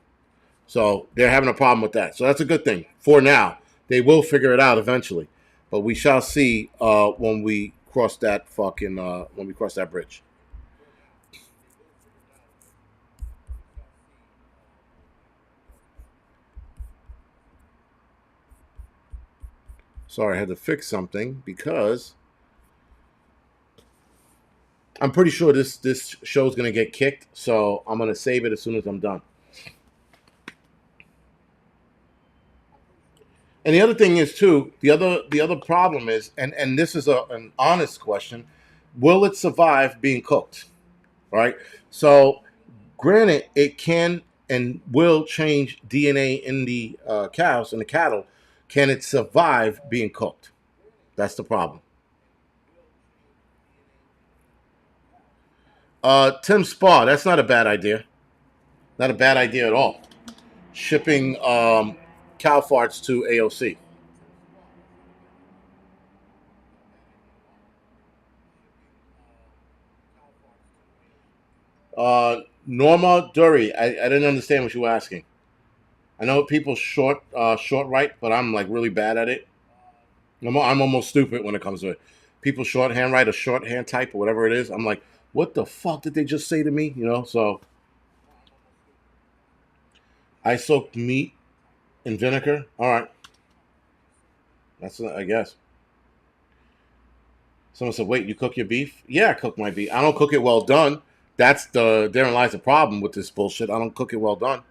So they're having a problem with that. So that's a good thing for now. They will figure it out eventually, but we shall see when we cross that when we cross that bridge. Sorry, I had to fix something because I'm pretty sure this show is gonna get kicked. So I'm gonna save it as soon as I'm done. And the other thing is too, the other problem is, and this is an honest question: will it survive being cooked? Right. So, granted, it can and will change DNA in the cows and the cattle. Can it survive being cooked? That's the problem. Tim Spa, that's not a bad idea. Not a bad idea at all. Shipping cow farts to AOC. Norma Dury, I didn't understand what you were asking. I know people short write, but I'm like really bad at it. I'm almost stupid when it comes to it. People shorthand write or shorthand type or whatever it is. I'm like, what the fuck did they just say to me? So I soaked meat in vinegar. All right, that's I guess. Someone said, wait, you cook your beef? Yeah, I cook my beef. I don't cook it well done. Therein lies the problem with this bullshit. I don't cook it well done.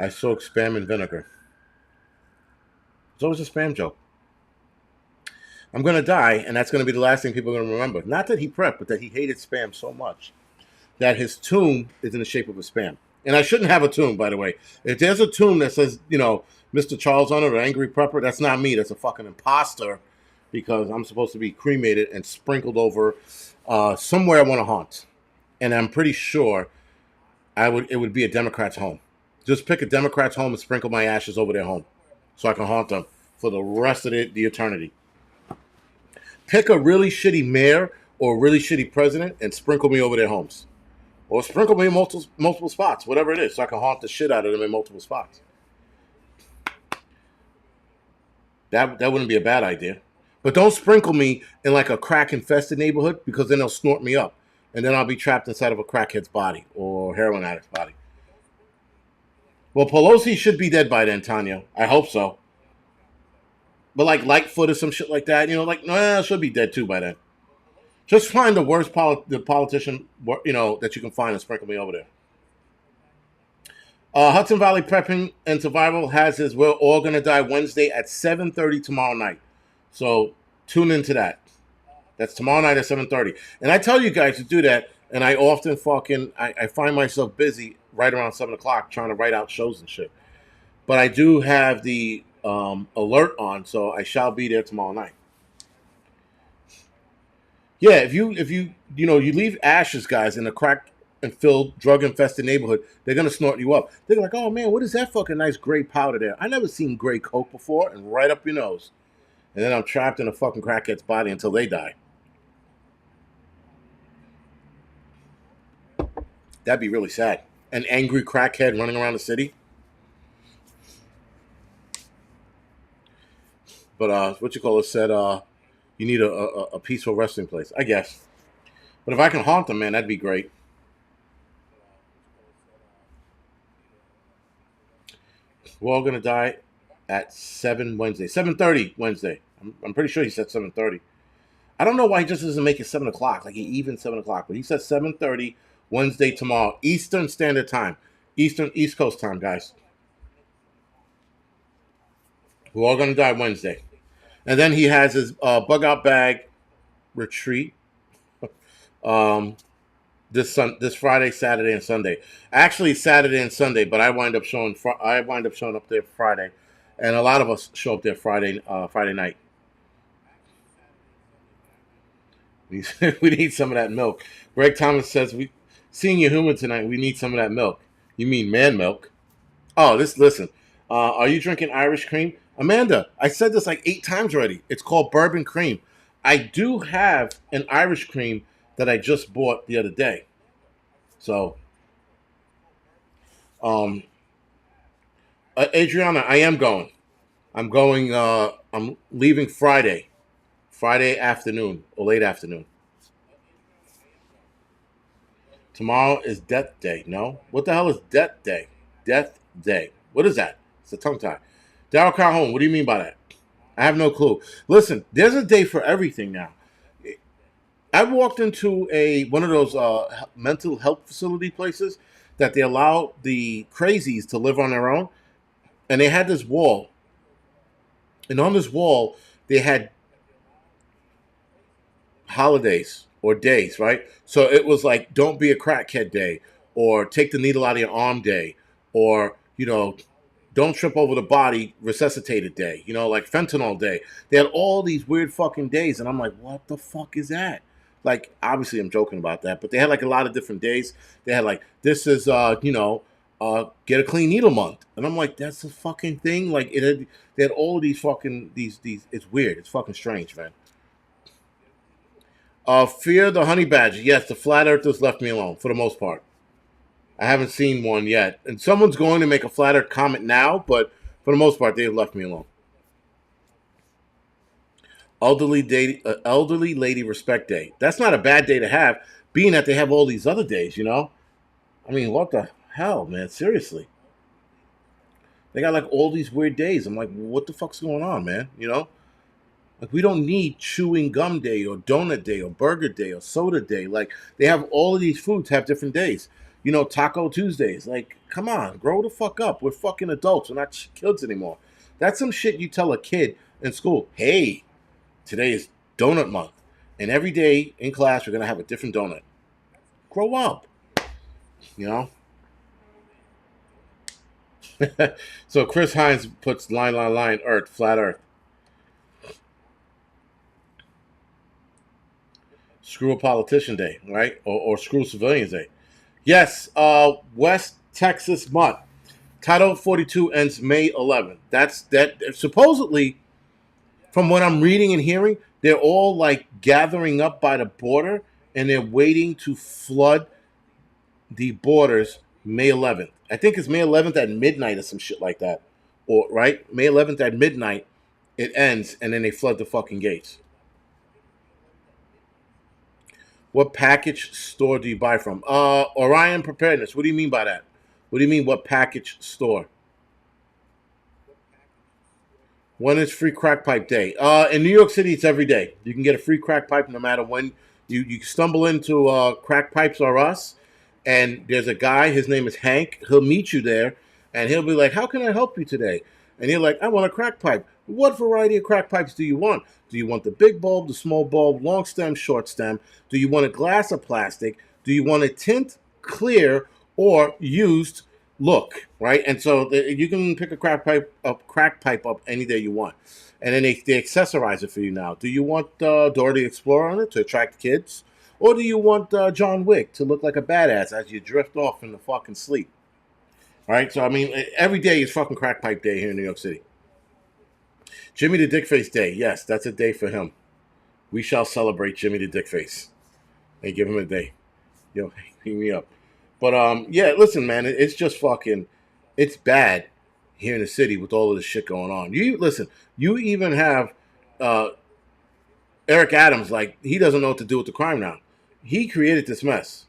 I soak spam in vinegar. It's always a spam joke. I'm gonna die, and that's gonna be the last thing people are gonna remember. Not that he prepped, but that he hated spam so much that his tomb is in the shape of a spam. And I shouldn't have a tomb, by the way. If there's a tomb that says, Mr. Charles on it or Angry Prepper, that's not me. That's a fucking imposter because I'm supposed to be cremated and sprinkled over somewhere I want to haunt. And I'm pretty sure it would be a Democrat's home. Just pick a Democrat's home and sprinkle my ashes over their home so I can haunt them for the rest of the eternity. Pick a really shitty mayor or a really shitty president and sprinkle me over their homes. Or sprinkle me in multiple spots, whatever it is, so I can haunt the shit out of them in multiple spots. That wouldn't be a bad idea. But don't sprinkle me in like a crack infested neighborhood because then they'll snort me up. And then I'll be trapped inside of a crackhead's body or heroin addict's body. Well, Pelosi should be dead by then, Tanya. I hope so. But like Lightfoot or some shit like that, she'll be dead too by then. Just find the worst politician, that you can find and sprinkle me over there. Hudson Valley Prepping and Survival has his We're All Gonna Die Wednesday at 7:30 tomorrow night. So tune into that. That's tomorrow night at 7:30. And I tell you guys to do that, and I often I find myself busy right around 7 o'clock trying to write out shows and shit. But I do have the alert on, so I shall be there tomorrow night. Yeah, if you leave ashes, guys, in a crack and filled, drug infested neighborhood, they're gonna snort you up. They're like, oh man, what is that fucking nice gray powder there? I never seen gray coke before, and right up your nose. And then I'm trapped in a fucking crackhead's body until they die. That'd be really sad. An angry crackhead running around the city. But what you call it said, you need a peaceful resting place, I guess. But if I can haunt them, man, that'd be great. We're all gonna die at 7:30 Wednesday. I'm pretty sure he said 7:30. I don't know why he just doesn't make it 7 o'clock, like even 7 o'clock. But he said 7:30 Wednesday tomorrow, Eastern Standard Time, East Coast time, guys. We're all gonna die Wednesday, and then he has his bug out bag retreat. This Friday, Saturday, and Sunday. Actually, Saturday and Sunday, but I wind up showing up there Friday, and a lot of us show up there Friday night. We need some of that milk. Greg Thomas says seeing your human tonight. We need some of that milk. You mean man milk? Oh, listen. Are you drinking Irish cream, Amanda? I said this like 8 times already. It's called bourbon cream. I do have an Irish cream that I just bought the other day. So, Adriana, I am going. I'm going. I'm leaving Friday afternoon or late afternoon. Tomorrow is Death Day. No, what the hell is Death Day? Death Day. What is that? It's a tongue tie. Daryl Calhoun, what do you mean by that? I have no clue. Listen, there's a day for everything now. I walked into one of those mental health facility places that they allow the crazies to live on their own, and they had this wall, and on this wall they had holidays or days, right? So it was like, don't be a crackhead day, or take the needle out of your arm day, or don't trip over the body resuscitated day, like fentanyl day. They had all these weird fucking days, and I'm like, what the fuck is that? Like, obviously I'm joking about that, but they had like a lot of different days. They had like, this is, get a clean needle month. And I'm like, that's a fucking thing. Like they had all of these fucking, these, it's weird. It's fucking strange, man. Fear the honey badger. Yes, the flat earthers left me alone for the most part. I haven't seen one yet. And someone's going to make a flat earth comment now, but for the most part, they've left me alone. Elderly lady respect day. That's not a bad day to have, being that they have all these other days, I mean, what the hell, man? Seriously. They got like all these weird days. I'm like, what the fuck's going on, man? Like, we don't need chewing gum day or donut day or burger day or soda day. Like, they have all of these foods have different days. Taco Tuesdays. Like, come on, grow the fuck up. We're fucking adults. We're not kids anymore. That's some shit you tell a kid in school. Hey, today is donut month, and every day in class we're gonna have a different donut. Grow up, So Chris Hines puts line Earth, flat Earth. Screw a politician day, right? Or screw civilians day. Yes, West Texas month. Title 42 ends May 11th. That supposedly From what I'm reading and hearing, they're all like gathering up by the border and they're waiting to flood the borders May 11th. I think it's May 11th at midnight or some shit like that. Or right? May 11th at midnight it ends and then they flood the fucking gates. What package store do you buy from? Orion Preparedness. What do you mean by that? What do you mean what package store? When is free crack pipe day? In New York City, it's every day. You can get a free crack pipe no matter when you stumble into Crack Pipes or Us, and there's a guy. His name is Hank. He'll meet you there, and he'll be like, "How can I help you today?" And you're like, "I want a crack pipe." What variety of crack pipes do you want? Do you want the big bulb, the small bulb, long stem, short stem? Do you want a glass or plastic? Do you want a tint, clear, or used look, right? And so you can pick a crack pipe up any day you want, and then they accessorize it for you now. Do you want Dora the Explorer on it to attract kids, or do you want John Wick to look like a badass as you drift off in the fucking sleep? Right. So I mean, every day is fucking crack pipe day here in New York City. Jimmy the Dickface Day. Yes, that's a day for him. We shall celebrate Jimmy the Dickface and give him a day. Yo, hang me up. But yeah, listen, man, it's just fucking, it's bad here in the city with all of this shit going on. You listen, you even have uh, Eric Adams, like he doesn't know what to do with the crime now. He created this mess.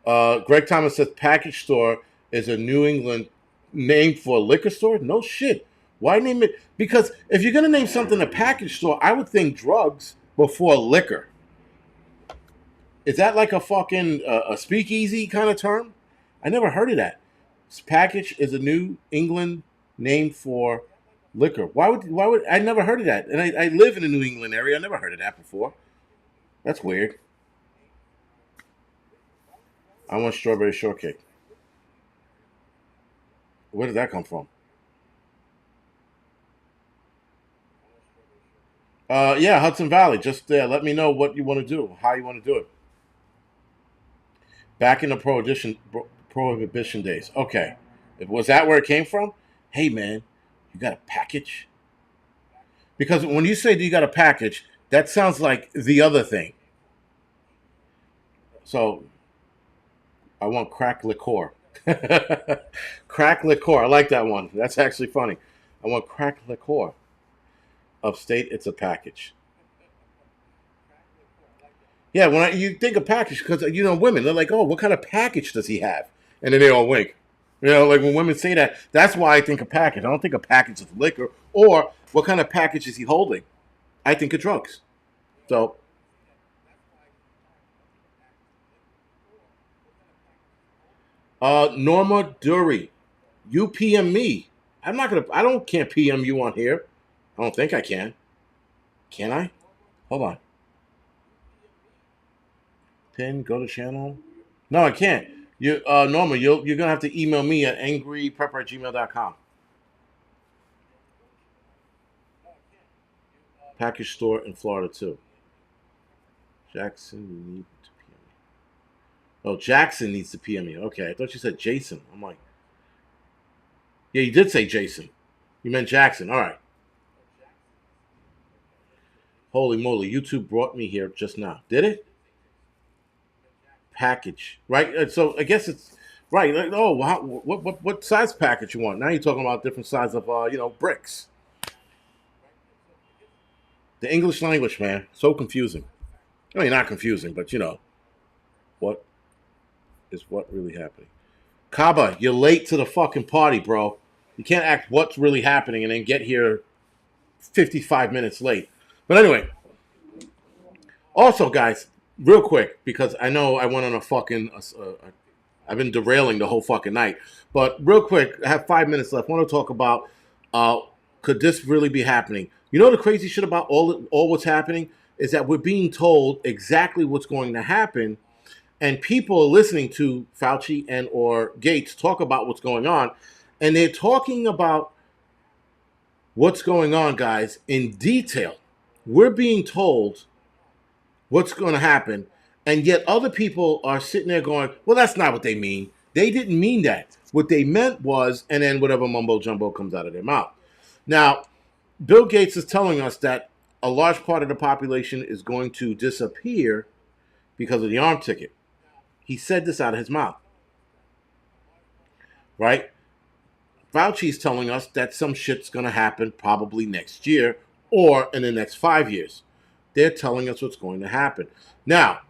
Greg Thomas says package store is a New England name for a liquor store. No shit. Why name it? Because if you're gonna name something a package store, I would think drugs before liquor. Is that like a fucking a speakeasy kind of term? I never heard of that. Package is a New England name for liquor. Why would I never heard of that? And I live in the New England area. I never heard of that before. That's weird. I want strawberry shortcake. Where did that come from? Yeah, Hudson Valley. Just let me know what you want to do, how you want to do it. Back in the prohibition days. Okay, was that where it came from? Hey man, you got a package? Because when you say you got a package, that sounds like the other thing. So I want crack liqueur. Crack liqueur. I like that one. That's actually funny. I want crack liqueur. Upstate, it's a package. Yeah, you think of package, because women, they're like, "Oh, what kind of package does he have?" And then they all wink. Like when women say that, that's why I think of package. I don't think of package of liquor or what kind of package is he holding. I think of drugs. So, Norma Dury, you PM me. I'm not gonna. I don't can't PM you on here. I don't think I can. Can I? Hold on. Pin. Go to channel. No, I can't. Norma, you're gonna have to email me at angryprepper@gmail.com. Package store in Florida too. Jackson, you need to PM me. Oh, Jackson needs to PM me. Okay, I thought you said Jason. I'm like, yeah, you did say Jason. You meant Jackson. All right. Holy moly, YouTube brought me here just now. Did it? Package, right? So I guess it's right. Like, oh, what size package you want? Now you're talking about different size of bricks. The English language, man, so confusing. I mean, not confusing, but what is what really happening? Kaba, you're late to the fucking party, bro. You can't act what's really happening and then get here 55 minutes late. But anyway, also, guys, real quick, because I know I went on a fucking. I've been derailing the whole fucking night. But real quick, I have 5 minutes left. I want to talk about uh, could this really be happening? You know the crazy shit about all what's happening is that we're being told exactly what's going to happen, and people are listening to Fauci and or Gates talk about what's going on, and they're talking about what's going on, guys, in detail. We're being told what's going to happen, and yet other people are sitting there going, "Well, that's not what they mean. They didn't mean that. What they meant was, and then whatever mumbo jumbo comes out of their mouth. Now, Bill Gates is telling us that a large part of the population is going to disappear because of the arm ticket. He said this out of his mouth, right? Fauci's telling us that some shit's going to happen probably next year or in the next 5 years. They're telling us what's going to happen. Now,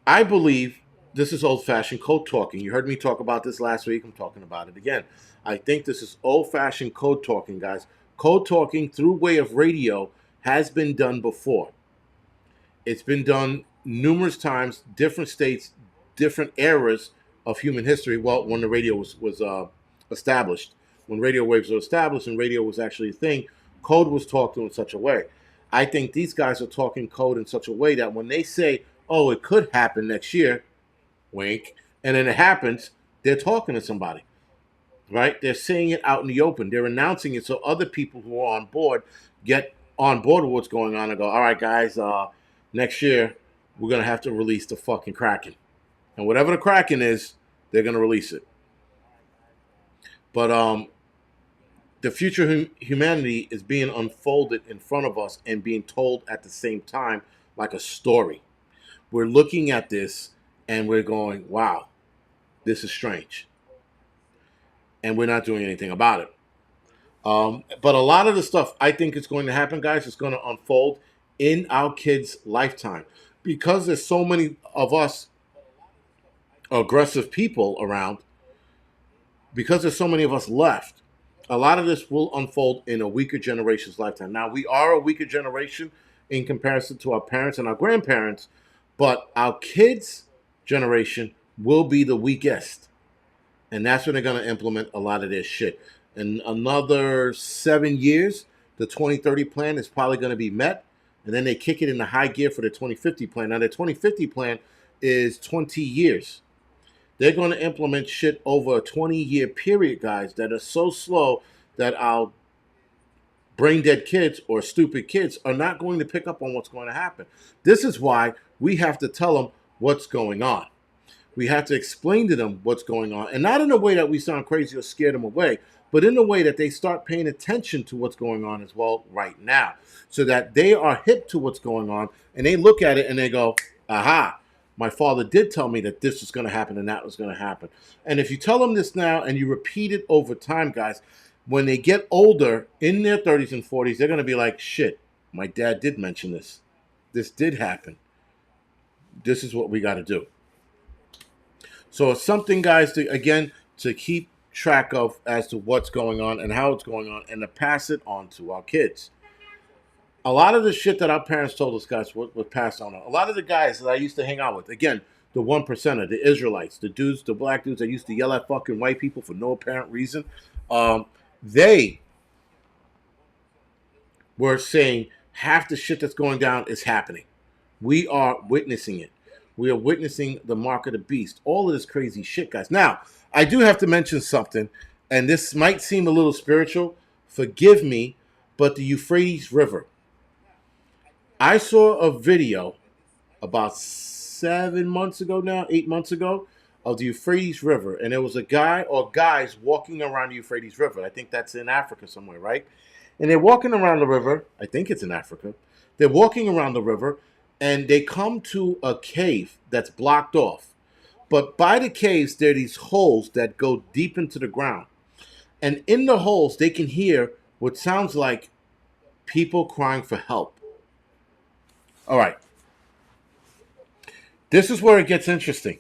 I believe this is old-fashioned code talking. You heard me talk about this last week. I'm talking about it again. I think this is old-fashioned code talking, guys. Code talking through way of radio has been done before. It's been done numerous times, different states, different eras of human history. Well, when the radio was established, when radio waves were established and radio was actually a thing, code was talked to in such a way. I think these guys are talking code in such a way that when they say, oh, it could happen next year, wink, and then it happens, they're talking to somebody, right? They're saying it out in the open. They're announcing it so other people who are on board get on board with what's going on and go, all right, guys, next year we're going to have to release the fucking Kraken. And whatever the Kraken is, they're going to release it. But the future humanity is being unfolded in front of us and being told at the same time like a story. We're looking at this and we're going, wow, this is strange. And we're not doing anything about it. But a lot of the stuff I think is going to happen, guys, is going to unfold in our kids' lifetime. Because there's so many of us aggressive people around, because there's so many of us left, a lot of this will unfold in a weaker generation's lifetime. Now, we are a weaker generation in comparison to our parents and our grandparents, but our kids' generation will be the weakest. And that's when they're going to implement a lot of this shit. In another 7 years, the 2030 plan is probably going to be met. And then they kick it into high gear for the 2050 plan. Now, the 2050 plan is 20 years. They're going to implement shit over a 20-year period, guys, that are so slow that our brain-dead kids or stupid kids are not going to pick up on what's going to happen. This is why we have to tell them what's going on. We have to explain to them what's going on. And not in a way that we sound crazy or scare them away, but in a way that they start paying attention to what's going on as well right now. So that they are hip to what's going on and they look at it and they go, aha, my father did tell me that this was going to happen and that was going to happen. And if you tell them this now and you repeat it over time, guys, when they get older in their 30s and 40s, they're going to be like, shit, my dad did mention this. This did happen. This is what we got to do. So it's something, guys, to keep track of as to what's going on and how it's going on and to pass it on to our kids. A lot of the shit that our parents told us, guys, was passed on. A lot of the guys that I used to hang out with, again, the 1%er, the Israelites, the dudes, the black dudes that used to yell at fucking white people for no apparent reason, they were saying half the shit that's going down is happening. We are witnessing it. We are witnessing the mark of the beast. All of this crazy shit, guys. Now, I do have to mention something, and this might seem a little spiritual. Forgive me, but the Euphrates River. I saw a video about 7 months ago now, 8 months ago, of the Euphrates River. And there was a guy or guys walking around the Euphrates River. I think that's in Africa somewhere, right? And they're walking around the river. I think it's in Africa. They're walking around the river. And they come to a cave that's blocked off. But by the caves, there are these holes that go deep into the ground. And in the holes, they can hear what sounds like people crying for help. All right. This is where it gets interesting.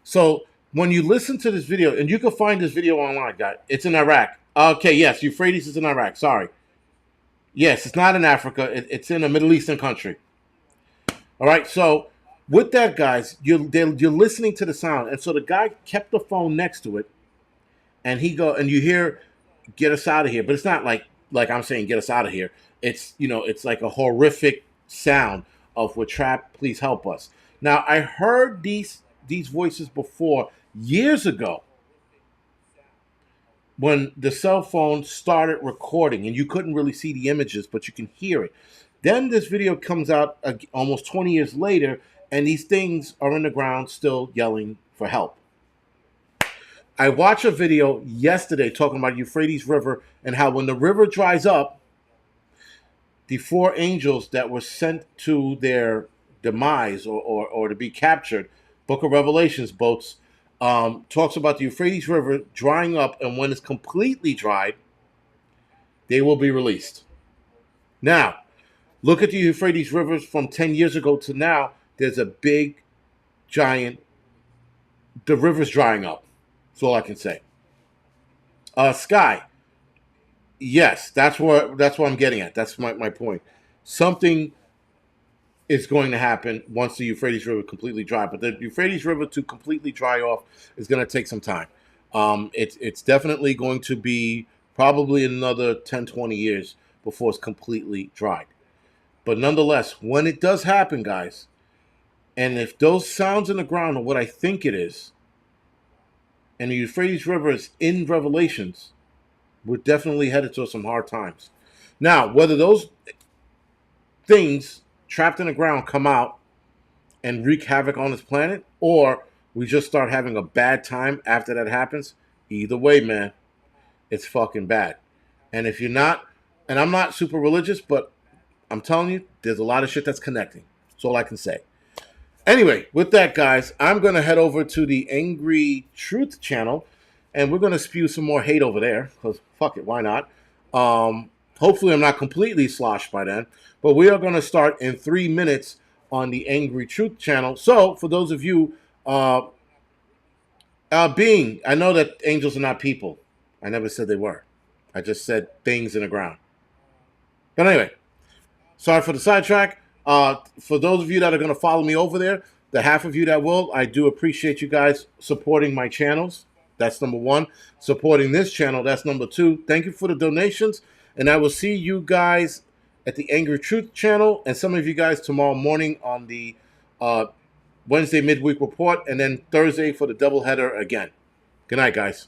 So when you listen to this video, and you can find this video online, guys. It's in Iraq. Okay, yes, Euphrates is in Iraq. Sorry. Yes, it's not in Africa. It's in a Middle Eastern country. All right, so with that, guys, you're listening to the sound, and so the guy kept the phone next to it, and you hear, "Get us out of here," but it's not like I'm saying, "Get us out of here." It's it's like a horrific sound of "We're trapped, please help us." Now, I heard these voices before years ago when the cell phone started recording, and you couldn't really see the images, but you can hear it. Then this video comes out almost 20 years later, and these things are in the ground still yelling for help. I watched a video yesterday talking about Euphrates River and how when the river dries up, the four angels that were sent to their demise or to be captured, Book of Revelations boats, talks about the Euphrates River drying up, and when it's completely dried, they will be released. Now, look at the Euphrates River from 10 years ago to now. There's a big, giant, the river's drying up. That's all I can say. Sky, yes, that's what I'm getting at. That's my point. Something is going to happen once the Euphrates River completely dry. But the Euphrates River to completely dry off is going to take some time. It's definitely going to be probably another 10, 20 years before it's completely dried. But nonetheless, when it does happen, guys, and if those sounds in the ground are what I think it is, and the Euphrates River is in Revelations, we're definitely headed to some hard times. Now, whether those things trapped in the ground come out and wreak havoc on this planet, or we just start having a bad time after that happens, either way, man, it's fucking bad. And if you're not, and I'm not super religious, but I'm telling you, there's a lot of shit that's connecting. That's all I can say. Anyway, with that, guys, I'm going to head over to the Angry Truth channel, and we're going to spew some more hate over there, because fuck it, why not? Hopefully I'm not completely sloshed by then, but we are going to start in 3 minutes on the Angry Truth channel. So, for those of you, I know that angels are not people. I never said they were. I just said things in the ground. But anyway, sorry for the sidetrack. For those of you that are going to follow me over there, the half of you that will, I do appreciate you guys supporting my channels. That's number one. Supporting this channel, that's number two. Thank you for the donations. And I will see you guys at the Angry Truth channel, and some of you guys tomorrow morning on the Wednesday midweek report, and then Thursday for the doubleheader again. Good night, guys.